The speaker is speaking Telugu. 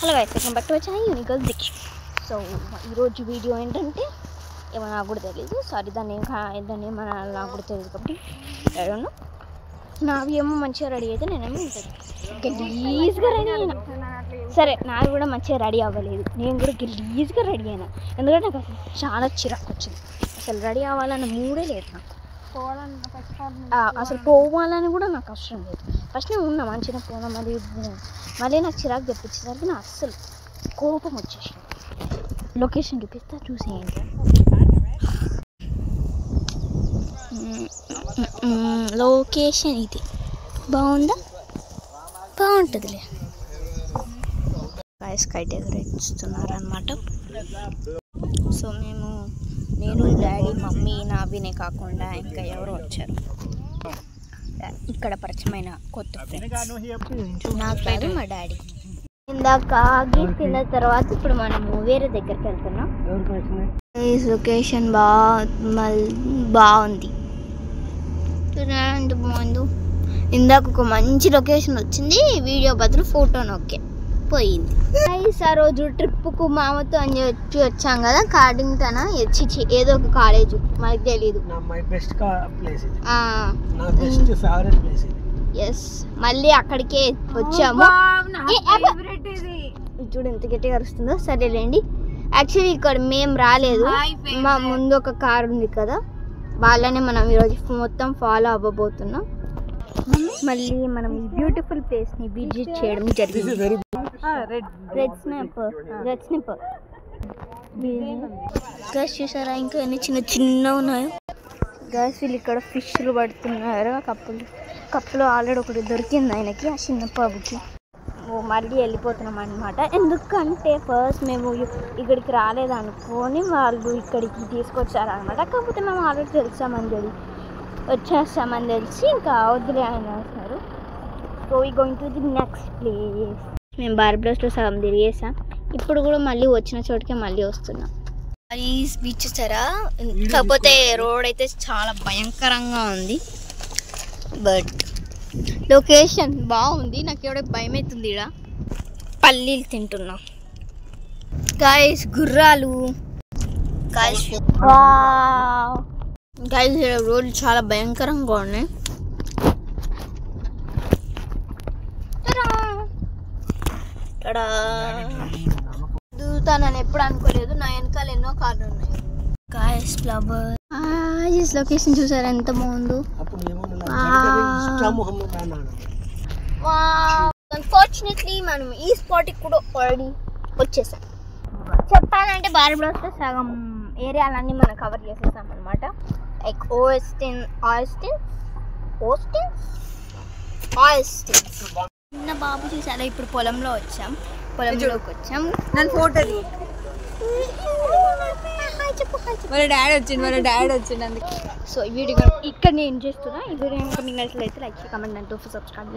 Hello guys, welcome back to my channel unique girl Deeksha. So ఈరోజు వీడియో ఏంటంటే ఏమో నాకు కూడా తెలియదు. సారీ, దాన్ని ఏమన్నా నాకు కూడా తెలియదు కాబట్టి ఏమన్నా నావి ఏమో మంచిగా రెడీ అయితే నేనేమో గలీజ్గా రెడీ అయినా. సరే, నాది కూడా మంచిగా రెడీ అవ్వలేదు, నేను కూడా గలీజ్గా రెడీ అయినా. ఎందుకంటే నాకు అసలు చాలా చిరాకు వచ్చింది. అసలు రెడీ అవ్వాలన్న మూడే లేదు నాకు. అసలు పోవాలని కూడా నాకు అవసరం లేదు. ఫస్ట్ నేను ఉన్నా మంచిగా పోనా, మళ్ళీ నాకు చిరాకు తెప్పించేసరికి నాకు అస్సలు కోపం వచ్చేసి లొకేషన్ చూపిస్తా చూసేయండి. లొకేషన్ ఇది బాగుందా? బాగుంటుందిలే. స్కైట్ ఎగరేస్తున్నారు అన్నమాట. సో నేను డాడీ మమ్మీ నావినే కాకుండా ఇంకా ఎవరు వచ్చారు ఇక్కడ పరిచయమైన కొత్త ఫ్రెండ్స్. నాకు కాదు, మా డాడీ. ఇందాక ఆగి తిన్న తర్వాత ఇప్పుడు మనము వేరే దగ్గరికి వెళ్తున్నాం. ఈ లొకేషన్ బాగుంది. ఎంత బాగుందో. ఇందాక ఒక మంచి లొకేషన్ వచ్చింది, వీడియో బదులు ఫోటో నొక్కే పోయింది. ఆ రోజు ట్రిప్కు మామతో అని చెప్పి వచ్చాం కదా, కార్డింగ్టన్ ఏదో ఒక కాలేజ్, మనకు తెలీదు. ఎస్, మళ్ళీ అక్కడికే వచ్చాము. చూడు ఎంత గట్టిగా అరుస్తుందో. సరేలేండి, యాక్చువల్లీ ఇక్కడ మేము రాలేదు, మా ముందు ఒక కార్ ఉంది కదా, వాళ్ళనే మనం ఈరోజు మొత్తం ఫాలో అవ్వబోతున్నాం. మళ్ళీ మనం ఈ బ్యూటిఫుల్ ప్లేస్ని విజిట్ చేయడం జరిగింది. రెడ్ స్నాపర్ గైస్, చూసారా ఇంకా ఎన్ని చిన్న ఉన్నాయో గైస్. వీళ్ళు ఇక్కడ ఫిష్లు పడుతున్నారు. కప్పులో ఆల్రెడీ ఒకటి దొరికింది ఆయనకి, ఆ చిన్న పబ్బుకి. మళ్ళీ వెళ్ళిపోతున్నాం అనమాట. ఎందుకంటే ఫస్ట్ మేము ఇక్కడికి రాలేదనుకొని వాళ్ళు ఇక్కడికి తీసుకొచ్చారనమాట. కాకపోతే మేము ఆల్రెడీ వచ్చేస్తామని తెలిసి ఇంకా వద్దులే అని అంటున్నారు. So we going to the next place. మేము బార్బిలోస్లో సగం తిరిగేసాం, ఇప్పుడు కూడా మళ్ళీ వచ్చిన చోటుకే మళ్ళీ వస్తున్నాం. ఈ బీచ్ చూసారా? కాకపోతే రోడ్ అయితే చాలా భయంకరంగా ఉంది, బట్ లొకేషన్ బాగుంది. నాకు ఎవడో భయం అవుతుంది. ఇక్కడ పల్లీలు తింటున్నాం గైస్, గుర్రాలు గైస్. గైస్ రోడ్లు చాలా భయంకరంగా ఉన్నాయి. ఇక్కడ దిగుతానని ఎప్పుడు అనుకోలేదు. నా వెనకాల ఎన్నో కార్లు ఉన్నాయి గైస్. ఫ్లవర్ లొకేషన్ చూసారా ఎంత బాగుందో. అన్ఫార్చునేట్లీ మనం ఈ స్పాట్కి కూడా ఆల్రెడీ వచ్చేసాం. చెప్పాలంటే బార్బిలోస్లో సగం ఏరియాలన్నీ మనం కవర్ చేసేసాం అనమాట. Like Austin. చిన్న బాబు చూసారా? ఇప్పుడు పొలంలోకి వచ్చాం. నన్ను ఫోటో వాళ్ళ డాడీ వచ్చింది అందుకే. సో ఈ వీడియో ఇక్కడ నేను చేస్తున్నా. ఈ వీడియో మీకు నచ్చినట్లయితే లైక్, కామెంట్ అండ్ సబ్స్క్రైబ్.